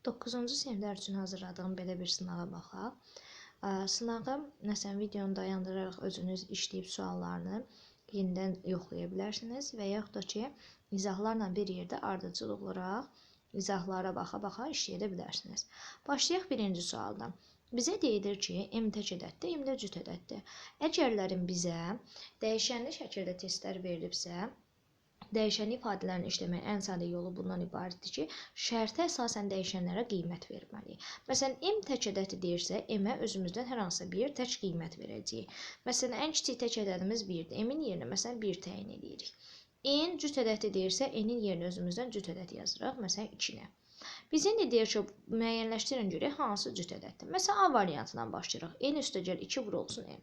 9-cu siniflər üçün hazırladığım belə bir sınağa baxaq. Sınağı, məsələn, videonu dayandıraraq özünüz işləyib suallarını yenidən yoxlaya bilərsiniz və yaxud da ki, izahlarla bir yerdə ardıcıl olaraq izahlara baxa-baxa işləyə bilərsiniz. Başlayaq birinci sualdan. Bizə deyilir ki, M tək ədəddir, M də cüt ədəddir. Əgərlərin bizə dəyişənli şəkildə testlər verilibsə, dəyişənli ifadələrini işləməyin ən sadə yolu bundan ibarətdir ki, şərtə əsasən dəyişənlərə qiymət verməliyik. Məsələn, M tək ədədi deyirsə, M-ə özümüzdən hər hansı bir tək qiymət verəcəyik. Məsələn, ən kiçik tək ədədimiz 1-dir. M-in yerinə məsələn 1 təyin edirik. N cüt ədədi deyirsə, N-in yerinə özümüzdən cüt ədəd yazırıq, məsələn 2-nə. Biz indi deyir ki, müəyyənləşdirin görək hansı cüt ədəddir. Məsələn, A variantından başlayırıq. N üstəgəl 2 vurulsun M.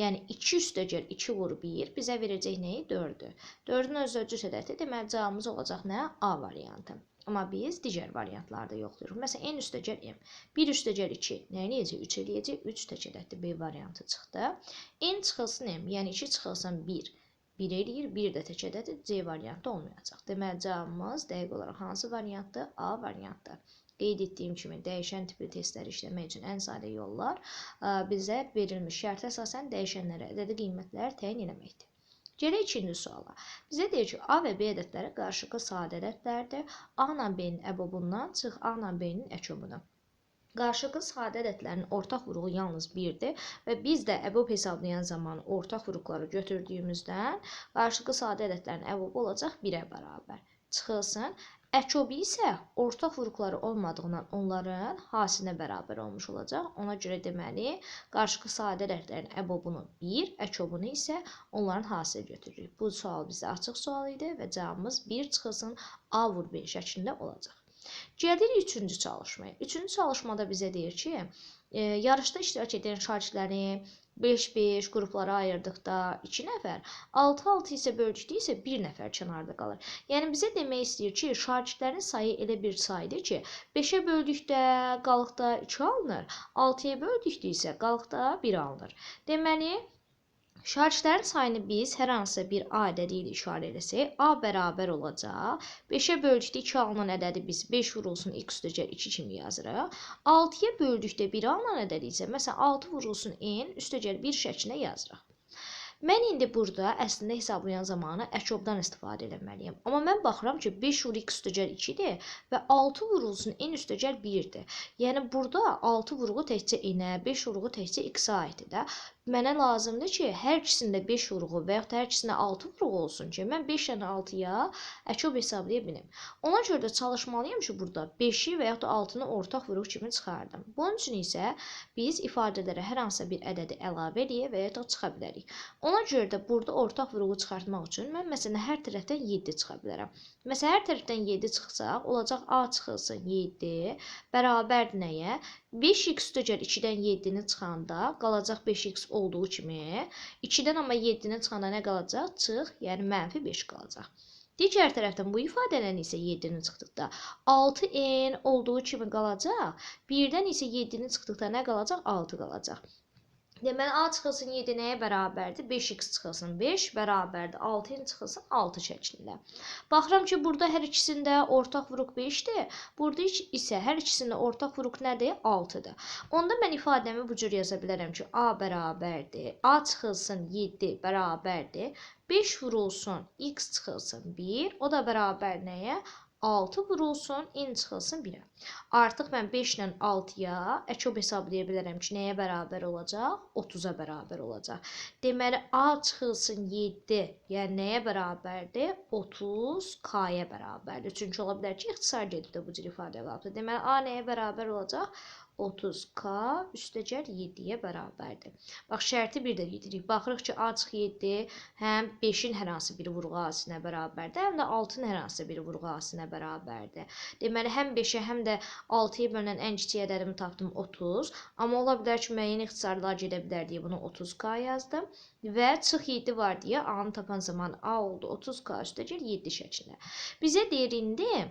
Yəni 2 üstəgəl 2 vur 1 bizə verəcək nəyi? 4-dür. 4-ün özü cüt ədədi, deməli cavabımız olacaq nə? A variantı. Amma biz digər variantlarda yoxlayırıq. Məsələn, N üstəgəl M. 1 üstəgəl 2 nə eləyəcək? 3 eləyəcək. 3 tək ədəddir. B variantı çıxdı. N çıxılsın M. Yəni 2 çıxılsın 1. 1 eləyir, 1 də tək ədədir, C variantı olmayacaq. Deməli, cavabımız dəqiq olaraq hansı variantdır? A variantı. Qeyd etdiyim kimi, dəyişən tipli testləri işləmək üçün ən sadə yollar bizə verilmiş şərtə əsasən dəyişənlərə ədədi qiymətlər təyin etməkdir. Gələk ikinci suala. Bizə deyir ki, A və B ədədləri qarşılıqlı sadə ədədlərdir. A ilə B-nin əbobundan çıx A ilə B-nin əkobunu. Qarşılıqlı sadə ədədlərin ortaq vuruğu yalnız 1-dir və biz də əbob hesablayan zaman ortaq vuruqları götürdüyümüzdən qarşılıqlı sadə ədədlərin əbobu olacaq 1-ə bərabər. Çıxılsın. Əkobu isə ortaq vuruqları olmadığından onların hasilinə bərabər olmuş olacaq. Ona görə deməli, qarşılıqlı sadə ədədlərin əbobunu 1, əkobunu isə onların hasilə götürürük. Bu sual bizə açıq sual idi və cavabımız 1 çıxılsın A vur B şəklində olacaq. Gəlirik üçüncü çalışmaya. Üçüncü çalışmada bizə deyir ki, yarışda iştirak edən şagirdləri 5-5 qruplara ayırdıqda 2 nəfər, 6-6 isə böldükdə isə 1 nəfər kənarda qalır. Yəni bizə demək istəyir ki, şagirdlərin sayı elə bir saydır ki, 5-ə böldükdə qalıqda 2 alınır, 6-ya böldükdə isə qalıqda 1 alınır. Deməli, şagirdlərin sayını biz hər hansı bir A ədədi ilə işarə etsək, A bərabər olacaq. 5-ə böldükdə 2 alınan ədədi biz 5 vurulsun x üstəgəl 2 kimi yazırıq. 6-ya böldükdə 1 alınan ədədi isə, məsələn, 6 vurulsun n üstəgəl 1 şəklində yazırıq. Mən indi burada əslində hesablayan zamanı əkobdan istifadə etməliyəm. Amma mən baxıram ki, 5 vur x üstəgəl 2-dir və 6 vurulsun n üstəgəl 1-dir. Yəni, burada 6 vurğu təkcə n-ə, 5 vurğu təkcə x-ə aiddir də. Mənə lazımdır ki, hər ikisində 5 vurğu və yaxud hər ikisində 6 vurğu olsun ki, mən 5 ilə 6-ya əkob hesablaya bilim. Ona görə də çalışmalıyam ki, burada 5-i və yaxud da 6-nı ortaq vuruq kimi çıxardım. Bunun üçün isə biz ifadələrə hər hansı bir ədədi əlavə eləyə və ya da çıxa bilərik. Ona görə də burada ortaq vuruğu çıxartmaq üçün mən məsələn hər tərəfdən 7 çıxa bilərəm. Məsələn, hər tərəfdən 7 çıxsaq, olacaq A çıxılsın 7 bərabərdir nəyə? 5x üstəgəl 2-dən 7-ni çıxanda qalacaq 5x olduğu kimi, 2-dən amma 7-ni çıxanda nə qalacaq? Çıx, yəni mənfi 5 qalacaq. Digər tərəfdən bu ifadələrin isə 7-ni çıxdıqda 6n olduğu kimi qalacaq, 1-dən isə 7-ni çıxdıqda nə qalacaq? 6 qalacaq. Deməli, A çıxılsın 7 nəyə bərabərdir? 5x çıxılsın 5 bərabərdir. 6n çıxılsın 6 şəklində. Baxıram ki, burada hər ikisində ortaq vuruq 5-dir. Burada isə hər ikisində ortaq vuruq nədir? 6-dır. Onda mən ifadəmi bu cür yaza bilərəm ki, A bərabərdir. A çıxılsın 7 bərabərdir. 5 vurulsun x çıxılsın 1. O da bərabər nəyə? 6 vurulsun, n çıxılsın 1-ə. Artıq mən 5 ilə 6-ya əkob hesablaya bilərəm ki, nəyə bərabər olacaq? 30-a bərabər olacaq. Deməli, A çıxılsın 7, yəni nəyə bərabərdir? 30k-yə bərabərdir. Çünki ola bilər ki, ixtisar gedib də bu cür ifadə qalbdır. Deməli, A nəyə bərabər olacaq? 30k üstəgəl 7-yə bərabərdir. Bax, şərti bir də gedirik. Baxırıq ki, A çıx 7 həm 5-in hər hansı bir vurğu asilinə bərabərdir, həm də 6-nın hər hansı bir vurğu asilinə bərabərdir. Deməli, həm 5-ə, həm də 6-ya bölünən ən kiçik ədədimi tapdım 30. Amma ola bilər ki, müəyyən ixtisarlar gedə bilər deyə bunu 30k yazdım. Və çıx 7 var deyə A-nı tapan zaman A oldu 30k üstəgəl 7 şəklində. Bizə deyir indi,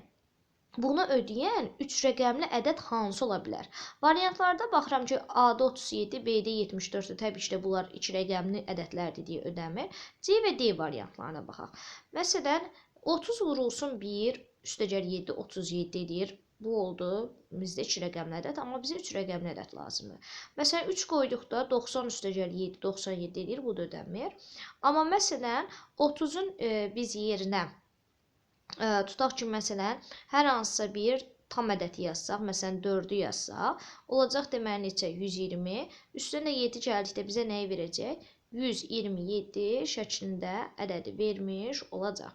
bunu ödəyən 3 rəqəmli ədəd hansı ola bilər? Variantlarda baxıram ki, A-da 37, B-də 74-dür. Təbii ki, də bunlar 2 rəqəmli ədədlərdir deyə ödəmir. C və D variantlarına baxaq. Məsələn, 30 vurulsun 1, üstəgəl 7, 37 edir. Bu oldu bizdə 2 rəqəmli ədəd, amma bizə 3 rəqəmli ədəd lazımdır. Məsələn 3 qoyduqda 90 üstəgəl 7 97 edir, bu da ödənmir. Amma məsələn 30-un biz yerinə tutaq ki, məsələn hər hansısa bir tam ədədi yazsaq, məsələn 4-ü yazsaq, olacaq deməli neçə? 120. Üstünə 7 gəldikdə bizə nəyi verəcək? 127 şəklində ədədi vermiş olacaq.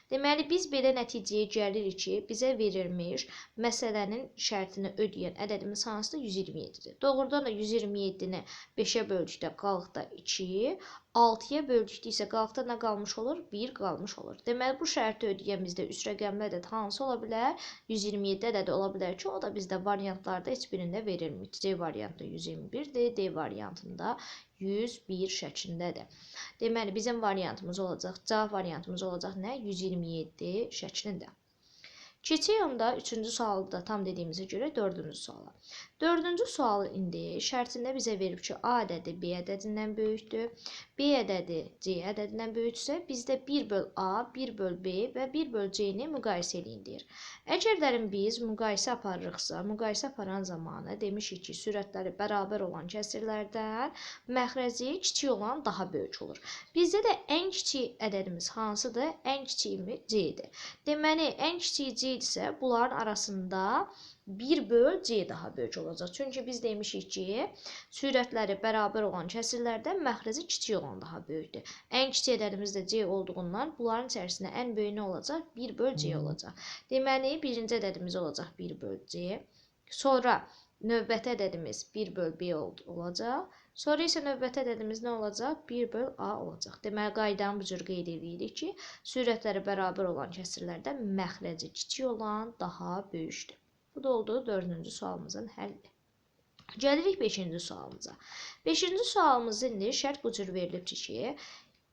Deməli, biz belə nəticəyə gəlirik ki, bizə verilmiş məsələnin şərtini ödəyən ədədimiz hansıdır? 127-dir. Doğrudan da 127-ni 5-ə böldükdə qalıqda 2, 6-ya böldükdə isə qalıqda nə qalmış olur? 1 qalmış olur. Deməli, bu şərti ödəyən bizdə 3 rəqəmli ədəd hansı ola bilər? 127 ədədi ola bilər ki, o da bizdə variantlarda heç birində verilmir. C variantında 121-dir, D variantında 101 şəklindədir. Deməli, bizim variantımız olacaq, cavab variantımız olacaq nə? 127 şəklində. Keçək onda 3-cü sualı da tam dediyimizə görə 4-cü suala. 4-cü sualı indi şərtində bizə verib ki, A ədədi B ədədindən böyükdür, B ədədi C ədədindən böyüksə, bizdə 1 böl A, 1 böl B və 1 böl C-ni müqayisə eləyin deyir. Əgərlərin biz müqayisə aparırıqsa, müqayisə aparan zamanı demişik ki, sürətləri bərabər olan kəsirlərdən məxrəci kiçik olan daha böyük olur. Bizdə də ən kiçik ədədimiz hansıdır? Ən kiçiyimiz C-dir. Deməli, ən kiçik C isə bunların arasında 1 böl C daha böyük olacaq. Çünki biz demişik ki, sürətləri bərabər olan kəsirlərdən məxrəci kiçik olan daha böyükdür. Ən kiçik ədədimiz də C olduğundan bunların içərisində ən böyük nə olacaq? 1 böl C olacaq. Deməli, birinci ədədimiz olacaq 1 böl C. Sonra növbəti ədədimiz 1 böl B olacaq. Sonra isə növbəti ədədimiz nə olacaq? 1 böl A olacaq. Deməli, qaydanı bu cür qeyd edirik ki, sürətləri bərabər olan kəsirlərdən məxrəci kiçik olan daha böyükdür. Bu da oldu 4-cü sualımızın həlli. Gəlirik 5-ci sualımıza. 5-ci sualımızda indi şərt bu cür verilibdir ki,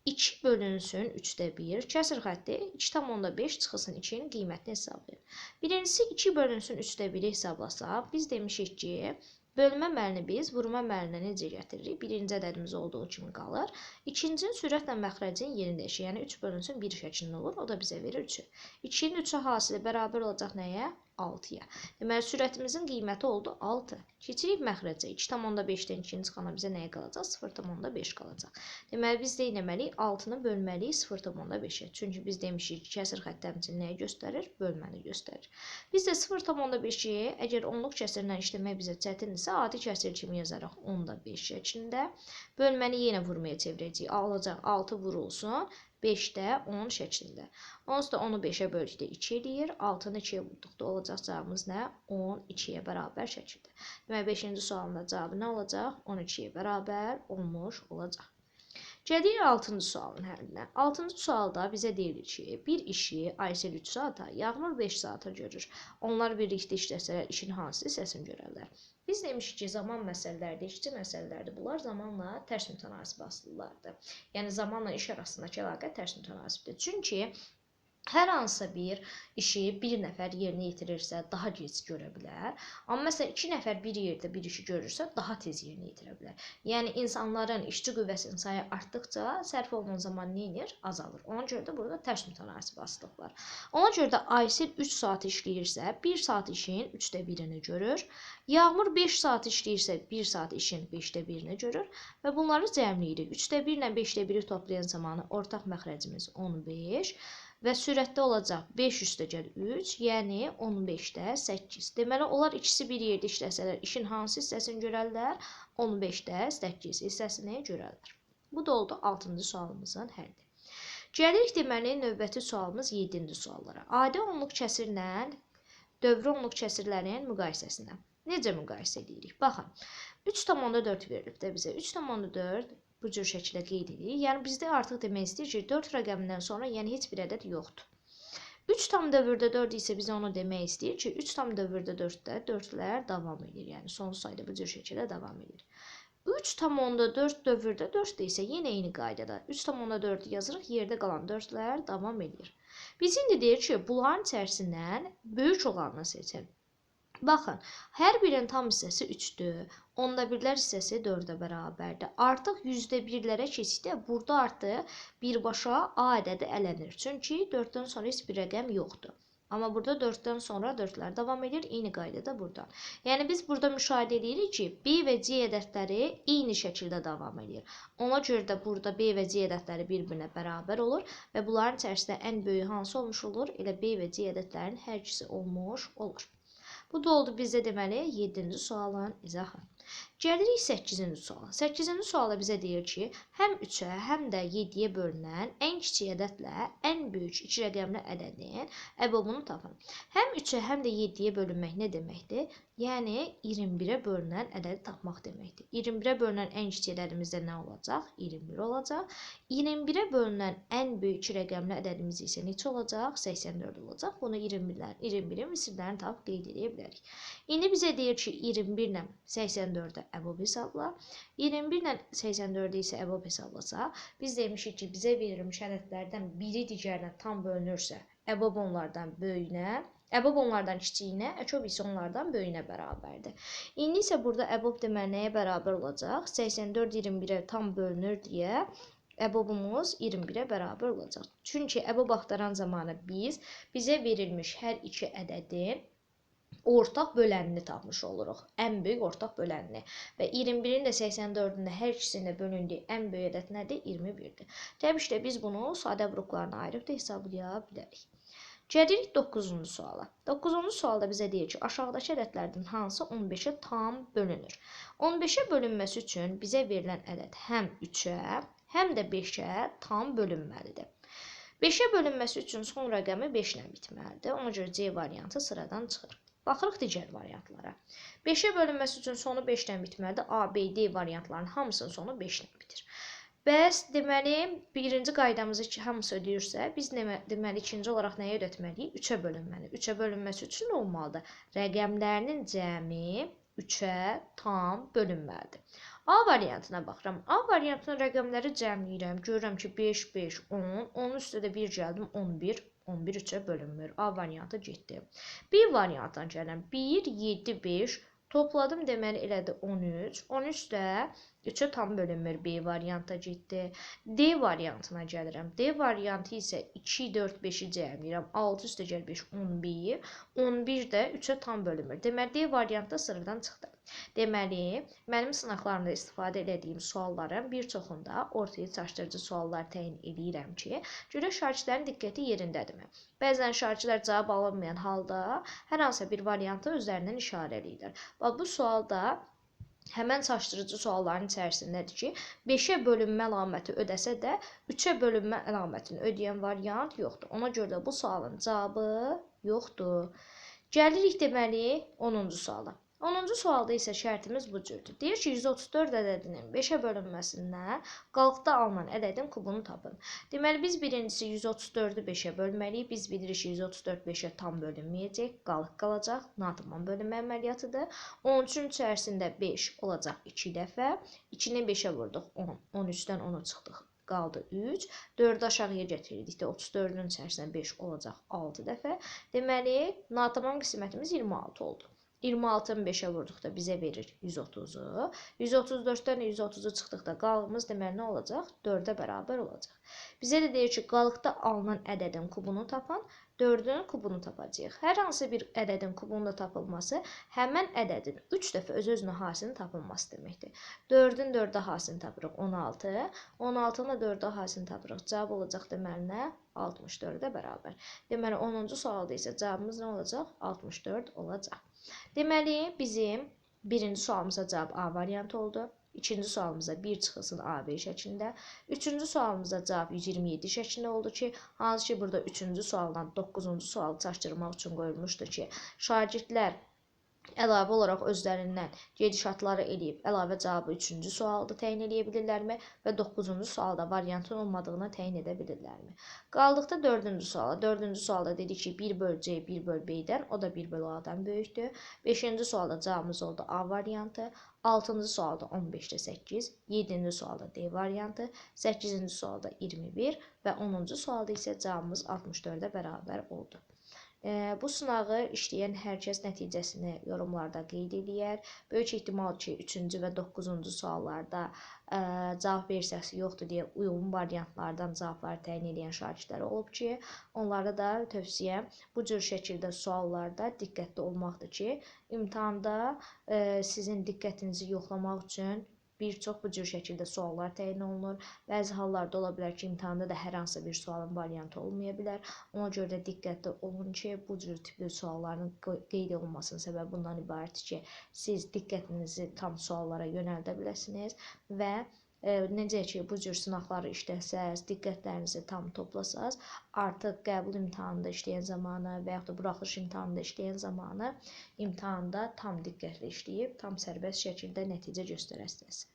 2 bölünsün 3də 1, kəsir xətti 2,5 çıxılsın 2-nin qiymətini hesablayın. Birincisi 2 bölünsün 3də 1-i hesablasaq, biz demişik ki, bölmə əməlini biz vurma əməlinə necə gətiririk? Birinci ədədimiz olduğu kimi qalır. İkincinin sürətlə məxrəcin yerini dəyişir. Yəni 3 bölünsün 1 şəklində olur. O da bizə verir 3-ü. 2-nin 3-ə hasili bərabər olacaq nəyə? 6-ya. Deməli, sürətimizin qiyməti oldu 6. Keçirik məxrəcə. 2,5-dən 2-ni çıxana bizə nəyə qalacaq? 0,5 qalacaq. Deməli, biz də etməliyik? 6-nı bölməliyik 0,5-ə. Çünki biz demişik ki, kəsir xətt təmsil nəyi göstərir? Bölməni göstərir. Biz də 0,5-i əgər onluq kəsirlə işləmək bizə çətindirsə, adi kəsir kimi yazaraq 10,5 şəklində. Bölməni yenə vurmaya çevirəcəyik. Alacaq 6 vurulsun. 5-də 10 şəklində. Onsuz da 10-u 5-ə böldükdə 2 eləyir. 6-nı 2-yə vurduqda olacaq cavabımız nə? 12-yə bərabər şəkildə. Deməli, 5-ci sualın da cavabı nə olacaq? 12-yə bərabər olmuş olacaq. Gəlirik 6-cı sualın həllinə. 6-cı sualda bizə deyilir ki, bir işi Aysel 3 saata, Yağmur 5 saata görür. Onlar birlikdə işləsələr işin hansı hissəsini görərlər? Biz demişik ki, zaman məsələlərdir, işçi məsələlərdir. Bunlar zamanla tərs mütənasib asıllardır. Yəni, zamanla iş arasındakı əlaqə tərs mütənasibdir. Çünki hər hansısa bir işi bir nəfər yerinə yetirirsə, daha gec görə bilər. Amma məsələn, 2 nəfər bir yerdə bir işi görürsə, daha tez yerinə yetirə bilər. Yəni, insanların işçi qüvvəsinin sayı artdıqca sərf olunan zaman neyinir? Azalır. Ona görə də burada tərs mütənasib asılıq var. Ona görə də Aysel 3 saat işləyirsə, 1 saat işin 3də 1-ini görür. Yağmur 5 saat işləyirsə, 1 saat işin 5də 1-ini görür. Və bunları cəmləyirik. 3də 1 ilə 5də 1-i toplayan zamanı ortaq məxrəcimiz 15. Və sürətdə olacaq 5 üstəgəl 3, yəni 15-də 8. Deməli, onlar ikisi bir yerdə işləsələr, işin hansı hissəsini görərlər? 15-də 8 hissəsini görərlər. Bu da oldu 6-cı sualımızın həlli. Gəlirik deməli, növbəti sualımız 7-ci suallara. Adi onluq kəsirlə dövrü onluq kəsirlərin müqayisəsinə. Necə müqayisə edirik? Baxın, 3,4 verilib də bizə. 3,4 bu cür şəkildə qeyd edirik. Yəni, bizdə artıq demək istəyir ki, 4 rəqəmindən sonra yəni heç bir ədəd yoxdur. 3,4 isə bizə onu demək istəyir ki, 3,4-də 4-lər davam edir. Yəni, sonsuz sayda bu cür şəkildə davam edir. 3,4 dövrdə 4 isə yenə eyni qaydada. 3,4 yazırıq, yerdə qalan 4-lər davam edir. Biz indi deyir ki, bunların içərisindən böyük olanını seçin. Baxın, hər birinin tam hissəsi 3-dür. Onda birlər hissəsi 4-ə bərabərdir. Artıq %1-lərə keçdikdə burada artıq birbaşa A ədədi ələnir. Çünki 4-dən sonra heç bir rəqəm yoxdur. Amma burada 4-dən sonra 4-lər davam edir. Eyni qayda da burada. Yəni biz burada müşahidə edirik ki, B və C ədədləri eyni şəkildə davam edir. Ona görə də burada B və C ədədləri bir-birinə bərabər olur və bunların içərisində ən böyük hansı olmuş olur? Elə B və C ədədlərinin hər ikisi olmuş olur. Bu da oldu bizdə deməli 7-ci sualın izahı. Gəlirik 8-ci suala. 8-ci sualda bizə deyir ki, həm 3-ə, həm də 7-yə bölünən ən kiçik ədədlə ən böyük 2 rəqəmli ədədin əbobunu tapın. Həm 3-ə, həm də 7-yə bölünmək nə deməkdir? Yəni 21-ə bölünən ədədi tapmaq deməkdir. 21-ə bölünən ən kiçik ədədimizdə nə olacaq? 21 olacaq. 21-ə bölünən ən böyük 2 rəqəmli ədədimiz isə neçə olacaq? 84 olacaq. Bunu 21-in misillərini tapıb qeyd edə bilərik. İndi bizə deyir ki, 21 ilə 84-ə əbob hesabla. 21 ilə 84-ə isə əbob hesablasaq, biz demişik ki, bizə verilmiş ədədlərdən biri digərinə tam bölünürsə, əbob onlardan böyüyünə, əbob onlardan kiçiyinə, əbob isə onlardan böyüyünə bərabərdir. İndi isə burada əbob deməli nəyə bərabər olacaq? 84 21-ə tam bölünür deyə əbobumuz 21-ə bərabər olacaq. Çünki əbob axtaran zamanı bizə verilmiş hər iki ədədin ortaq bölənini tapmış oluruq. Ən böyük ortaq bölənini. Və 21-in də 84-ün də hər ikisində bölündüyü ən böyük ədəd nədir? 21-dir. Təbii ki, biz bunu sadə qruplarına ayırıb da hesablaya bilərik. Gəlirik 9-cu suala. 9-cu sualda bizə deyir ki, aşağıdakı ədədlərdən hansı 15-ə tam bölünür? 15-ə bölünməsi üçün bizə verilən ədəd həm 3-ə, həm də 5-ə tam bölünməlidir. 5-ə bölünməsi üçün son rəqəmi 5 ilə bitməlidir. Ona görə C variantı sıradan çıxır. Baxırıq digər variantlara. 5-ə bölünməsi üçün sonu 5 ilə bitməlidir. A, B, D variantlarının hamısının sonu 5 ilə bitir. Bəs deməli, birinci qaydamızı ki, hamısı ödəyirsə, biz deməli, ikinci olaraq nəyə ödətməliyik? 3-ə bölünməli. 3-ə bölünməsi üçün nə olmalıdır? Rəqəmlərinin cəmi 3-ə tam bölünməlidir. A variantına baxıram. A variantının rəqəmləri cəmləyirəm. Görürəm ki, 5, 5, 10. Onun üstə də 1 gəldim, 11. 11 3-ə bölünmür. A variantı getdi. B variantına gəlirəm. 1, 7, 5. Topladım deməli elədi 13. 13 də 3-ə tam bölünmür. B variantı getdi. D variantına gəlirəm. D variantı isə 2, 4, 5-i cəmləyirəm. 6 üstə gəl 5, 11. 11 də 3-ə tam bölünmür. Deməli, D variantı sıradan çıxdı. Deməli, mənim sınaqlarımda istifadə etdiyim sualların bir çoxunda ortaya çaşdırıcı suallar təyin edirəm ki, görək şagirdlərin diqqəti yerindədirmi? Bəzən şagirdlər cavab alınmayan halda hər hansı bir variantı özlərindən işarə edirlər. Bu sualda həmən çaşdırıcı sualların içərisindədir ki, 5-ə bölünmə əlaməti ödəsə də 3-ə bölünmə əlamətini ödəyən variant yoxdur. Ona görə də bu sualın cavabı yoxdur. Gəlirik deməli 10-cu suala. 10-cu sualda isə şərtimiz bu cürdür. Deyir ki, 134 ədədinin 5-ə bölünməsindən qalıqda alınan ədədin kubunu tapın. Deməli, biz birincisi 134-ü 5-ə bölməliyik. Biz bilirik ki, 134 5-ə tam bölünməyəcək, qalıq qalacaq. Natıman bölünmə əməliyyatıdır. 13-ün içərisində 5 olacaq 2 dəfə. 2-ni 5-ə vurduq 10. 13-dən 10-a çıxdıq. Qaldı 3. 4-ü aşağıya gətirdikdə 34-ün içərisində 5 olacaq 6 dəfə. Deməli, natamam qismətimiz 26 oldu. 26-nı 5-ə vurduqda bizə verir 130-u. 134-dən 130-u çıxdıqda qalığımız deməli nə olacaq? 4-ə bərabər olacaq. Bizə də deyir ki, qalıqda alınan ədədin kubunu tapan, 4-ün kubunu tapacağıq. Hər hansı bir ədədin kubunun da tapılması həmən ədədin 3 dəfə öz-özünə hasini tapılması deməkdir. 4-ün 4-ə hasini tapırıq 16. 16-nın da 4-ə hasini tapırıq. Cavab olacaq deməli nə? 64-ə bərabər. Deməli, 10-cu sualda isə cavabımız nə olacaq? 64 olacaq. Deməli, bizim birinci sualımıza cavab A variantı oldu. İkinci sualımıza 1 çıxılsın AB şəklində. Üçüncü sualımıza cavab 127 şəklində oldu ki, hansı ki, burada üçüncü sualdan 9-cu sualı çaşdırmaq üçün qoyulmuşdur ki, şagirdlər əlavə olaraq özlərindən gedişatları eləyib, əlavə cavabı 3-cü sualda təyin edə bilirlərmi və 9-cu sualda variantın olmadığını təyin edə bilirlərmi? Qaldıqda 4-cü suala. 4-cü sualda dedik ki, 1 böl C 1 böl B-dən, o da 1 böl A-dan böyükdür. 5-ci sualda cavabımız oldu A variantı. 6-cı sualda 15-də 8, 7-ci sualda D variantı, 8-ci sualda 21 və 10-cu sualda isə cavabımız 64-ə bərabər oldu. Bu sınağı işləyən hər kəs nəticəsini yorumlarda qeyd eləyər. Böyük ehtimal ki, 3-cü və 9-cu suallarda cavab versiyası yoxdur deyə uyğun variantlardan cavabları təyin edən şagirdlər olub ki, onlara da tövsiyəm bu cür şəkildə suallarda diqqətli olmaqdır ki, imtahanda sizin diqqətinizi yoxlamaq üçün bir çox bu cür şəkildə suallar təyin olunur. Bəzi hallarda ola bilər ki, imtahanda da hər hansı bir sualın variantı olmaya bilər. Ona görə də diqqətli olun ki, bu cür tipli sualların qeyd olunmasının səbəbi bundan ibarətdir ki, siz diqqətinizi tam suallara yönəldə biləsiniz və necə ki, bu cür sınaqları işləsəz, diqqətlərinizi tam toplasaz, artıq qəbul imtahanında işləyən zamanı və yaxud da buraxılış imtahanında işləyən zamanı imtahanda tam diqqətli işləyib, tam sərbəst şəkildə nəticə göstərəsiniz.